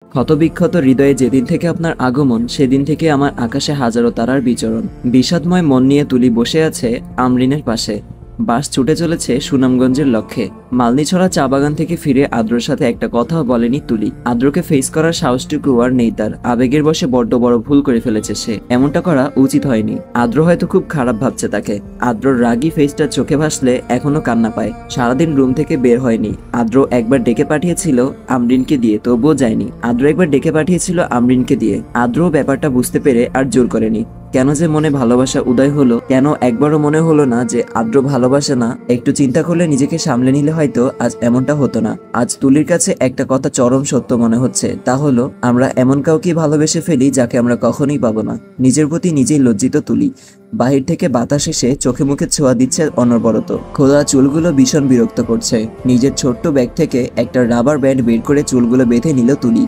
ক্ষতবিক্ষত হৃদয়ে যেদিন থেকে আপনার আগমন সেদিন থেকে আমার আকাশে হাজারো তারার বিচরণ। বিষাদময় মন নিয়ে তুলি বসে আছে আমরিনের পাশে। বাস ছুটে চলেছে সুনামগঞ্জের লক্ষ্যে। মালনীছড়া চা বাগান থেকে ফিরে আদ্রর সাথে একটা কথাও বলেনি তুলি। আদ্রকে ফেস করার সাহসটুকু আর নেই তার। আবেগের বশে বড্ড বড় ভুল করে ফেলেছে সে। এমনটা করা উচিত হয়নি। আদ্র হয়তো খুব খারাপ ভাবছে তাকে। আদ্রর রাগী ফেসটা চোখে ভাসলে এখনো কান্না পায়। সারাদিন রুম থেকে বের হয়নি। আদ্র একবার ডেকে পাঠিয়েছিল আমরিনকে দিয়ে, তবুও যায়নি। আদ্র একবার ডেকে পাঠিয়েছিল আমরিনকে দিয়ে। আদ্র ব্যাপারটা বুঝতে পেরে আর জোর করেনি। কেন যে মনে ভালোবাসা উদয় হলো, কেন একবারও মনে হলো না যে আদ্র ভালোবাসে না? একটু চিন্তা করলে নিজেকে সামলে নিলে হয়তো আজ এমনটা হতো না। আজ তুলির কাছে একটা কথা চরম সত্য মনে হচ্ছে, তা হলো আমরা এমন কাউকে ভালোবেসে ফেলি যাকে আমরা কখনোই পাবো না। নিজের প্রতি নিজেই লজ্জিত তুলি। বাহির থেকে বাতাস এসে চোখে মুখে ছোঁয়া দিচ্ছে অনবরত। খোলা চুলগুলো ভীষণ বিরক্ত করছে। নিজের ছোট্ট ব্যাগ থেকে একটা রাবার ব্যান্ড বের করে চুলগুলো বেঁধে নিল তুলি।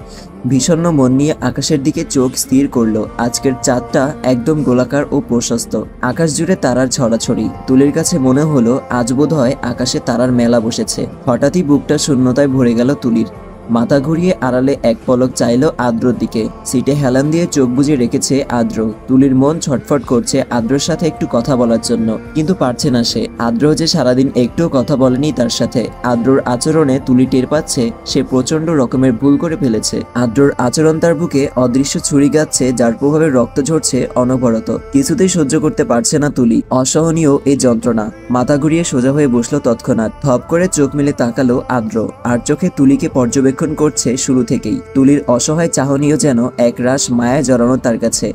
বিষণ্ণ মন নিয়ে আকাশের দিকে চোখ স্থির করলো। আজকের চাঁদটা একদম গোলাকার ও প্রশস্ত। আকাশ জুড়ে তারার ছড়াছড়ি। তুলির কাছে মনে হলো আজ বোধ হয় আকাশে তারার মেলা বসেছে। হঠাৎই বুকটা শূন্যতায় ভরে গেল তুলির। মাথা ঘুরিয়ে আড়ালে এক পলক চাইল আদ্রর দিকে। সিটে হেলান দিয়ে চোখ বুজে রেখেছে আদ্র। তুলির মন ছটফট করছে আদ্রর সাথে একটু কথা বলার জন্য, কিন্তু পারছে না সে। আদ্র যে সারাদিন একটুও কথা বলেনি তার সাথে। আদ্রর আচরণে তুলি টের পাচ্ছে সে প্রচন্ড রকমের ভুল করে ফেলেছে। আদ্রর আচরণ তার বুকে অদৃশ্য ছুরি গাচ্ছে, যার প্রভাবে রক্ত ঝরছে অনবরত। কিছুতেই সহ্য করতে পারছে না তুলি। অসহনীয় এই যন্ত্রণা। মাথা ঘুরিয়ে সোজা হয়ে বসলো তৎক্ষণাৎ। থপ করে চোখ মেলে তাকালো আদ্র। আর চোখে তুলিকে পর্যবেক্ষণ করছে শুরু থেকেই। তুলির অসহায় চাহনিও যেন এক রাশ মায়া জড়ানো তার কাছে।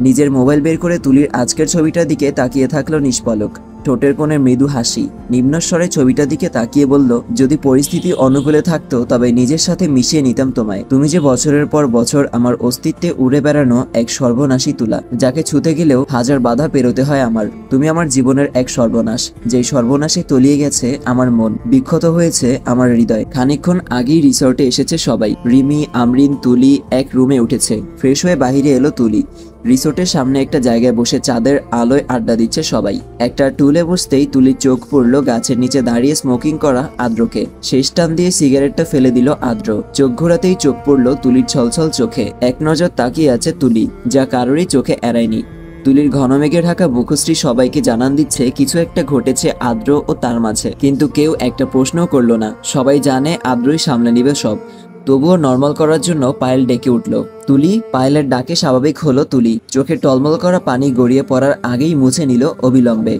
নিজের মোবাইল বের করে তুলির আজকের ছবিটার দিকে তাকিয়ে থাকলো নিষ্পলক। ঠোঁটের কোণে মৃদু হাসি। নিম্নস্বরে ছবিটার দিকে তাকিয়ে বলল, যদি পরিস্থিতি অনুকূলে থাকতো তবে নিজের সাথে মিশিয়ে নিতাম তোমায়। তুমি যে বছরের পর বছর আমার অস্তিত্বে উড়ে বেড়ানো এক সর্বনাশী তুলা, যাকে ছুতে গেলেও হাজার বাধা পেরোতে হয় আমার। তুমি আমার জীবনের এক সর্বনাশ, যেই সর্বনাশে তলিয়ে গেছে আমার মন, বিক্ষত হয়েছে আমার হৃদয়। খানিকক্ষণ আগেই রিসর্টে এসেছে সবাই। রিমি, আমরিন, তুলি এক রুমে উঠেছে। ফ্রেশ হয়ে বাহিরে এলো তুলি। রিসোর্টের সামনে একটা জায়গায় বসে চাঁদের আলোয় আড্ডা দিচ্ছে সবাই। একটা টুলে বসতেই তুলির চোখ পড়লো গাছের নিচে দাঁড়িয়ে স্মোকিং করা আদ্রকে। শেষ টান দিয়ে সিগারেটটা ফেলে দিল আদ্র। চোখ ঘোরাতেই চোখ পড়লো তুলির ছলছল চোখে। এক নজর তাকিয়ে আছে তুলি, যা কারোরই চোখে এড়ায়নি। তুলির ঘনমেঘে ঢাকা মুখশ্রী সবাইকে জানান দিচ্ছে কিছু একটা ঘটেছে আদ্র ও তার মাঝে, কিন্তু কেউ একটা প্রশ্নও করলো না। সবাই জানে আদ্রই সামলে নিবে সব। তবুও নর্মাল করার জন্য পায়েল ডেকে উঠল। তুলি। পায়েলের ডাকে স্বাভাবিক হলো তুলি। চোখে টলমল করা পানি গড়িয়ে পড়ার আগেই মুছে নিল অবিলম্বে।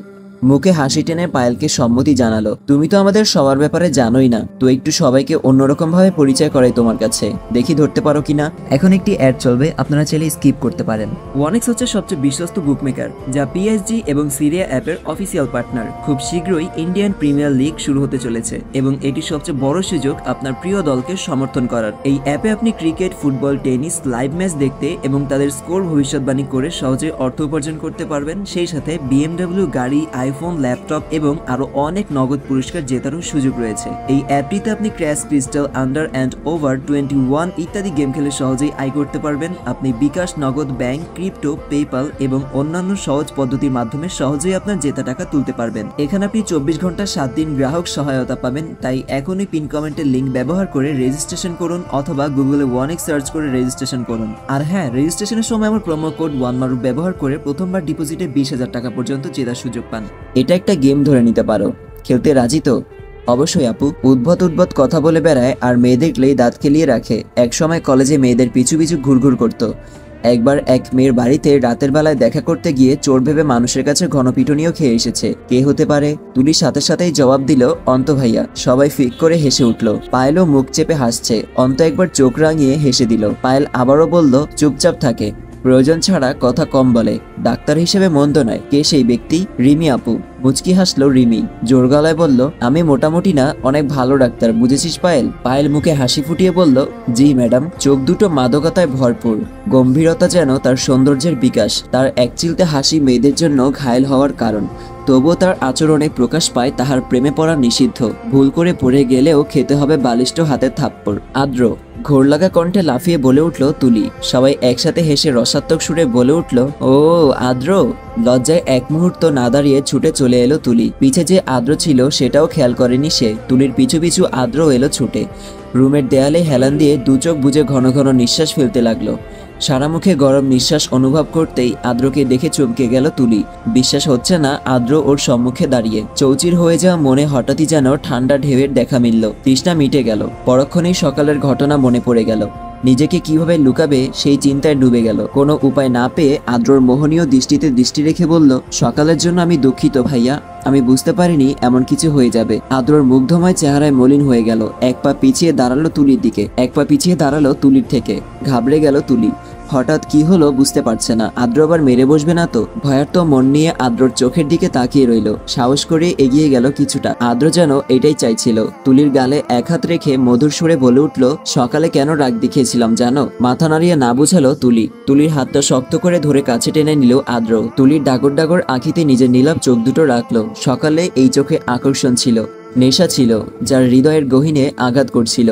মুখে হাসি টেনে পায়েলকে সম্মতি জানালো। তুমি তো আমাদের সবার ব্যাপারে জানোই না, তো একটু সবাইকে অন্যরকম ভাবে পরিচয় করাই তোমার কাছে, দেখি ধরতে পারো কিনা। এখন একটি অ্যাড চলবে, আপনারা চাইলে স্কিপ করতে পারেন। ওয়ানেক্স হচ্ছে সবচেয়ে বিশ্বস্ত বুকমেকার, যা পিএসজি এবং সিরিয়া অ্যাপের অফিসিয়াল পার্টনার। খুব শীঘ্রই ইন্ডিয়ান প্রিমিয়ার লিগ শুরু হতে চলেছে এবং এটি সবচেয়ে বড় সুযোগ আপনার প্রিয় দলকে সমর্থন করার। এই অ্যাপে আপনি cricket, football, tennis live match দেখতে এবং তাদের স্কোর ভবিষ্যৎবাণী করে সহজে অর্থ উপার্জন করতে পারবেন। সেই সাথে বিএমডব্লিউ গাড়ি, আইফোন, ল্যাপটপ এবং আরো অনেক নগদ পুরস্কার জেতারও সুযোগ রয়েছে। এই অ্যাপটিতে আপনি crash, crystal, under and over 21 ইত্যাদি গেম খেলে সহজেই আয় করতে পারবেন। আপনি বিকাশ, নগদ, ব্যাংক, ক্রিপ্টো, পেপাল এবং অন্যান্য সহজ পদ্ধতির মাধ্যমে সহজেই আপনার জেতা টাকা তুলতে পারবেন। এখানে আপনি 24 ঘন্টা 7 দিন গ্রাহক সহায়তা পাবেন। তাই এখনই পিন কমেন্টের লিঙ্ক ব্যবহার করে রেজিস্ট্রেশন করুন অথবা গুগলে ওয়ানেক্স সার্চ করে রেজিস্ট্রেশন করুন। আর হ্যাঁ, রেজিস্ট্রেশনের সময় আমার প্রোমো কোড ওয়ানমারুফ ব্যবহার করে প্রথমবার ডিপোজিটে 20,000 টাকা পর্যন্ত জেতার সুযোগ পান। এটা একটা গেম ধরে নিতে পারো। খেলতে রাজি তো? অবশ্যই আপু। উদ্ভট কথা বলে বেড়ায় আর মেয়ে দেখলেই দাঁত খেলিয়ে রাখে। একসময় কলেজে মেয়েদের পিছু পিছু ঘুরঘুর করতো। একবার এক মেয়ের বাড়িতে রাতের বেলায় দেখা করতে গিয়ে চোর ভেবে মানুষের কাছে ঘনপিটুনিও খেয়ে এসেছে। কে হতে পারে? তুলির সাথে সাথেই জবাব দিল অন্ত ভাইয়া। সবাই ফিক করে হেসে উঠল। পায়েলও মুখ চেপে হাসছে। অন্ত একবার চোখ রাঙিয়ে হেসে দিল। পায়েল আবারও বলল, চুপচাপ থাকে, প্রয়োজন ছাড়া কথা কম বলে, ডাক্তার হিসেবে মন্দ নয়। কে সেই ব্যক্তি? রিমি আপু। মুচকি হাসলো রিমি। জোর গলায় বলল, আমি মোটামুটি না, অনেক ভালো ডাক্তার, বুঝেছিস পায়েল? পায়েল মুখে হাসি ফুটিয়ে বলল, জি ম্যাডাম। চোখ দুটো মাদকতায় ভরপুর, গম্ভীরতা যেন তার সৌন্দর্যের বিকাশ। তার একচিলতে হাসি মেয়েদের জন্য ঘায়েল হওয়ার কারণ। তবুও তার আচরণে প্রকাশ পায় তাহার প্রেমে পড়া নিষিদ্ধ। ভুল করে পড়ে গেলেও খেতে হবে বালিষ্ট হাতের থাপ্পড়। আদ্র। ঘোর লাগা কণ্ঠে লাফিয়ে বলে উঠল তুলি। সবাই একসাথে হেসে রসাত্মক সুরে বলে উঠল, ও আদ্র। লজ্জায় এক মুহূর্ত না দাঁড়িয়ে ছুটে চলে এলো তুলি। পিছে যে আদ্র ছিল সেটাও খেয়াল করেনি সে। তুলির পিছু পিছু আদ্র এলো ছুটে। রুমের দেয়ালে হেলান দিয়ে দু চোখ বুজে ঘন ঘন নিঃশ্বাস ফেলতে লাগলো। সারা মুখে গরম নিঃশ্বাস অনুভব করতেই আদ্রকে দেখে চমকে গেল তুলি। বিশ্বাস হচ্ছে না আদ্র ওর সম্মুখে দাঁড়িয়ে। চৌচির হয়ে যাওয়া মনে হঠাৎই যেন ঠান্ডা ঢেউয়ের দেখা মিলল। তৃষ্ণা মিটে গেল। পরক্ষণেই সকালের ঘটনা মনে পড়ে গেল। নিজেকে কিভাবে লুকাবে সেই চিন্তায় ডুবে গেল। কোনো উপায় না পেয়ে আদ্রর মোহনীয় দৃষ্টিতে দৃষ্টি রেখে বলল, সকালের জন্য আমি দুঃখিত ভাইয়া, আমি বুঝতে পারিনি এমন কিছু হয়ে যাবে। আদ্রর মুগ্ধময় চেহারায় মলিন হয়ে গেল। এক পা পিছিয়ে দাঁড়ালো তুলির দিকে, এক পা পিছিয়ে দাঁড়ালো তুলির থেকে। ঘাবড়ে গেল তুলি। হঠাৎ কি হলো বুঝতে পারছে না। আদ্র আবার মেরে বসবে না তো? ভয়ার্ত মন নিয়ে আদ্রর চোখের দিকে তাকিয়ে রইল। সাহস করে এগিয়ে গেল কিছুটা। আদ্র যেন এটাই চাইছিল। তুলির গালে এক হাত রেখে মধুর সুরে বলে উঠল, সকালে কেন রাগ দেখিয়েছিলাম জানো? মাথা নাড়িয়ে না বুঝালো তুলি। তুলির হাতটা শক্ত করে ধরে কাছে টেনে নিল আদ্র। তুলির ডাগর ডাগর আঁখিতে নিজের নীলাভ চোখ দুটো রাখলো। সকালে এই চোখে আকর্ষণ ছিল, নেশা ছিল, যার হৃদয়ের গহীনে আঘাত করছিল,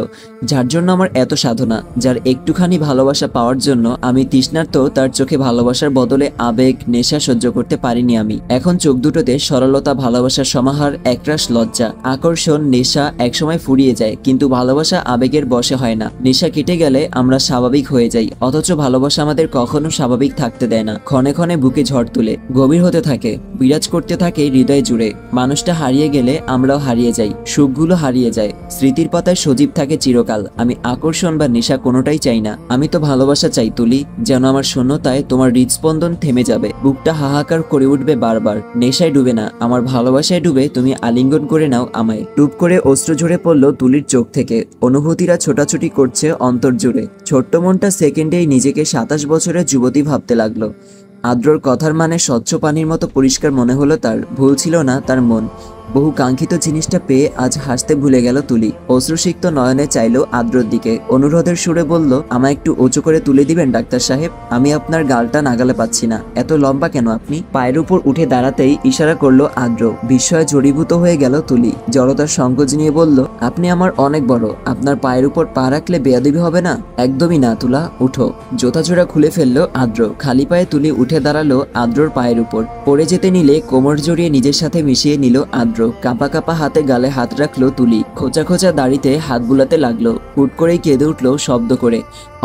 যার জন্য আমার এত সাধনা, যার একটুখানি ভালোবাসা পাওয়ার জন্য আমি তৃষ্ণার্ত। তার চোখে ভালোবাসার বদলে আবেগ, নেশা সহ্য করতে পারিনি আমি। এখন চোখ দুটোতে সরলতা, ভালোবাসার সমাহার, একরাশ লজ্জা, আকর্ষণ, নেশা একসময় ফুরিয়ে যায়, কিন্তু ভালোবাসা আবেগের বশে হয় না। নেশা কেটে গেলে আমরা স্বাভাবিক হয়ে যাই, অথচ ভালোবাসা আমাদের কখনো স্বাভাবিক থাকতে দেয় না। ক্ষণে ক্ষণে বুকে ঝড় তুলে, গভীর হতে থাকে, বিরাজ করতে থাকে হৃদয় জুড়ে। মানুষটা হারিয়ে গেলে আমরাও হারিয়ে যাই, সুখগুলো হারিয়ে যায়, স্মৃতির পাতায় সজীব থাকে চিরকাল। আমি আকর্ষণ বা নেশা কোনোটাই চাই না। আমি তো ভালোবাসা চাই তুলি, যেন আমার শূন্যতায় তোমার হৃদস্পন্দন থেমে যাবে, বুকটা হাহাকার করে উঠবে বারবার। নেশায় ডুবে না, আমার ভালোবাসায় ডুবে তুমি আলিঙ্গন করে নাও আমায়। টুপ করে অশ্রু ঝরে পড়ল তুলির চোখ থেকে। অনুভূতিরা ছোটাছুটি করছে অন্তর জুড়ে। ছোট্ট মনটা সেকেন্ডেই নিজেকে 27 বছরের যুবতী ভাবতে লাগলো। আদ্রর কথার মানে স্বচ্ছ পানির মতো পরিষ্কার মনে হলো তার। ভুল ছিল না তার মন। বহু কাঙ্ক্ষিত জিনিসটা পেয়ে আজ হাসতে ভুলে গেল তুলি। অশ্রুসিক্ত নয়নে চাইল আদ্রর দিকে। অনুরোধের সুরে বলল, আমায় একটু উঁচু করে তুলে দিবেন ডাক্তার সাহেব? আমি আপনার গালটা নাগালে পাচ্ছি না। এত লম্বা কেন আপনি? পায়ের উপর উঠে দাঁড়াতেই ইশারা করলো আদ্র। বিস্ময়ে জড়ীভূত হয়ে গেল তুলি। জড়তার সংকোচ নিয়ে বলল, আপনি আমার অনেক বড়, আপনার পায়ের উপর পা রাখলে বেয়াদবি হবে না? একদমই না তুলা, উঠো। জোতাজোড়া খুলে ফেললো আদ্র। খালি পায়ে তুলি উঠে দাঁড়ালো আদ্রর পায়ের উপর। পড়ে যেতে নিলে কোমর জড়িয়ে নিজের সাথে মিশিয়ে নিল আদ্র। কাঁপা কাঁপা হাতে গালে হাত রাখলো তুলি। খোঁচা খোঁচা দাড়িতে হাত বুলাতে লাগলো। হুট করেই কেঁদে উঠলো শব্দ করে।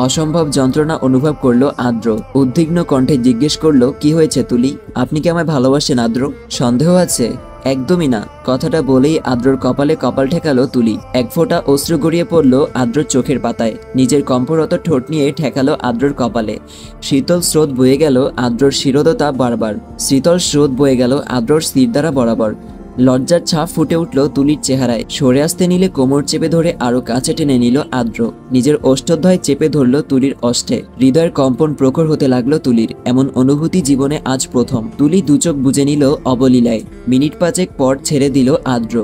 অসম্ভব যন্ত্রণা অনুভব করলো আদ্র। উদ্বিগ্ন কণ্ঠে জিজ্ঞেস করলো, কি হয়েছে তুলি? আপনি কি আমায় ভালোবাসেন আদ্র? সন্দেহ আছে? একদমই না। কথাটা বলেই আদ্রর কপালে কপাল ঠেকালো তুলি। এক ফোঁটা অশ্রু গড়িয়ে পড়লো আদ্রর চোখের পাতায়। নিজের কম্পরত ঠোঁট নিয়ে ঠেকালো আদ্রর কপালে। শীতল স্রোত বয়ে গেল আদ্রর শিরোদতা বারবার। শীতল স্রোত বয়ে গেল আদ্রর শিরদাঁড়া বরাবর। লজ্জার ছাপ ফুটে উঠল তুলির চেহারায়। সরে আসতে নিলে কোমর চেপে ধরে আরো কাছে টেনে নিল আদ্র। নিজের অষ্টধ্বয় চেপে ধরল তুলির অষ্টে। হৃদয়ের কম্পন প্রখর হতে লাগলো তুলির। এমন অনুভূতি জীবনে আজ প্রথম। তুলি দুচোখ বুজে নিল অবলীলায়। মিনিট পাঁচেক পর ছেড়ে দিল আদ্র।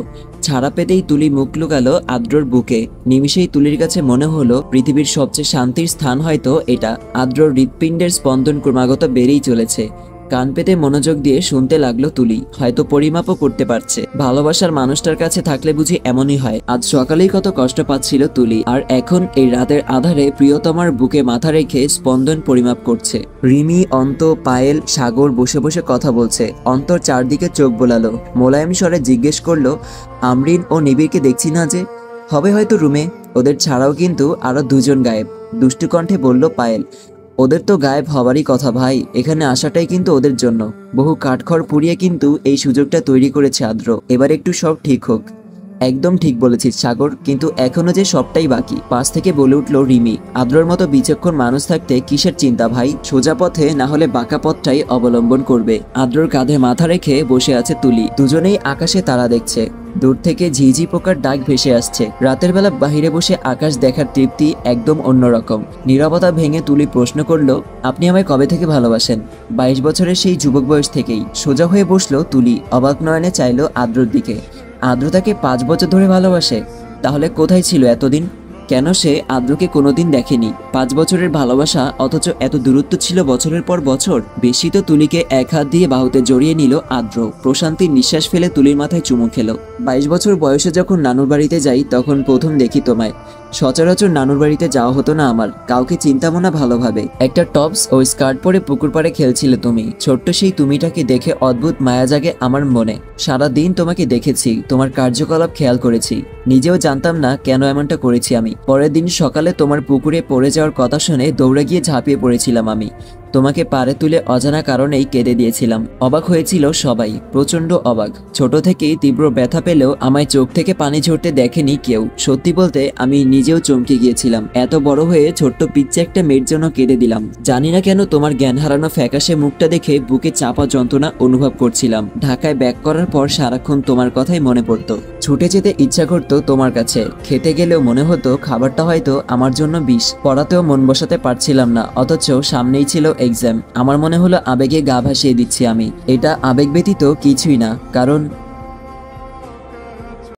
ছাড়া পেতেই তুলি মুখ লুকালো আদ্রর বুকে। নিমিষেই তুলির কাছে মনে হলো পৃথিবীর সবচেয়ে শান্তির স্থান হয়তো এটা। আদ্রর হৃৎপিণ্ডের স্পন্দন ক্রমাগত বেড়েই চলেছে। কান পেতে মনোযোগ দিয়ে শুনতে লাগলো তুলি। হয়তো পরিমাপও করতে পারছে। ভালোবাসার মানুষটার কাছে থাকলে বুঝি এমনই হয়। আজ সকালেই কত কষ্ট পাচ্ছিল তুলি, আর এখন এই রাতের আধারে প্রিয়তমার বুকে মাথা রেখে স্পন্দন পরিমাপ করছে। রিমি, অন্ত, পায়েল, সাগর বসে বসে কথা বলছে। অন্তর চারদিকে চোখ বোলালো। মোলায়েম স্বরে জিজ্ঞেস করলো, আমরিন ও নিবিড়কে দেখছি না যে? হবে হয়তো রুমে। ওদের ছাড়াও কিন্তু আরো দুজন গায়েব। দুষ্টু কণ্ঠে বলল পায়েল। ওদের তো গায়েব হবারই কথা ভাই। এখানে আসাটাই কিন্তু ওদের জন্য। বহু কাঠখড় পুড়িয়ে কিন্তু এই সুযোগটা তৈরি করেছে আদ্র। এবার একটু সব ঠিক হোক। একদম ঠিক বলেছিস সাগর, কিন্তু এখনো যে সবটাই বাকি। পাশ থেকে বলে উঠল রিমি। আদ্রর মতো বিচক্ষণ মানুষ থাকতে কিসের চিন্তা ভাই? সোজা পথে না হলে বাঁকা পথটাই অবলম্বন করবে। আদ্রর কাঁধে মাথা রেখে বসে আছে তুলি। দুজনেই আকাশে তারা দেখছে। দূর থেকে ঝিঝি পোকার ডাক ভেসে আসছে। রাতের বেলা বাহিরে বসে আকাশ দেখার তৃপ্তি একদম অন্যরকম। নীরবতা ভেঙে তুলি প্রশ্ন করলো, আপনি আমায় কবে থেকে ভালোবাসেন? 22 বছরের সেই যুবক বয়স থেকেই। সোজা হয়ে বসলো তুলি। অবাক নয়নে চাইলো আদ্রর দিকে। আদ্র তাকে 5 বছর ধরে ভালোবাসে? তাহলে কোথায় ছিল এতদিন? কেন সে আদ্রকে কোনোদিন দেখেনি? 5 বছরের ভালোবাসা, অথচ এত দূরত্ব ছিল বছরের পর বছর। বেশি তো তুলিকে এক হাত দিয়ে বাহুতে জড়িয়ে নিল আদ্র। প্রশান্তির নিঃশ্বাস ফেলে তুলির মাথায় চুমু খেলো। 22 বছর বয়সে যখন নানুর বাড়িতে যাই তখন প্রথম দেখি তোমায়। সচরাচর নানুর বাড়িতে যাওয়া হতো না আমার, কাউকে চিন্তামো না ভালোভাবে। একটা টপস ও স্কার্ট পরে পুকুর পাড়ে খেলছিলে তুমি। ছোট্ট সেই তুমিটাকে দেখে অদ্ভুত মায়া জাগে আমার মনে। সারা দিন তোমাকে দেখেছি, তোমার কার্যকলাপ খেয়াল করেছি। নিজেও জানতাম না কেন এমনটা করেছি আমি। পরের দিন সকালে তোমার পুকুরে পড়ে যাওয়ার কথা শুনে দৌড়ে গিয়ে ঝাঁপিয়ে পড়েছিলাম আমি। তোমাকে পাড়ে তুলে অজানা কারণেই কেঁদে দিয়েছিলাম। অবাক হয়েছিল সবাই, প্রচন্ড অবাক। ছোট থেকেই তীব্র ব্যথা পেলেও আমায় চোখ থেকে পানি ঝরতে দেখেনি কেউ। সত্যি বলতে আমি নিজেও চমকে গিয়েছিলাম। এত বড় হয়ে ছোট্ট পিচ্চি একটা মেয়ের জন্য কেঁদে দিলাম। জানি না কেন তোমার জ্ঞান হারানো ফ্যাকাশে মুখটা দেখে বুকে চাপা যন্ত্রণা অনুভব করছিলাম। ঢাকায় ব্যাক করার পর সারাক্ষণ তোমার কথাই মনে পড়তো। ছুটে যেতে ইচ্ছা করতো তোমার কাছে। খেতে গেলেও মনে হতো খাবারটা হয়তো আমার জন্য বিষ। পড়াতেও মন বসাতে পারছিলাম না, অথচ সামনেই ছিল এক্সাম। আমার মনে হলো আবেগে গা ভাসিয়ে দিচ্ছি আমি। এটা আবেগ ব্যতীত কিছুই না, কারণ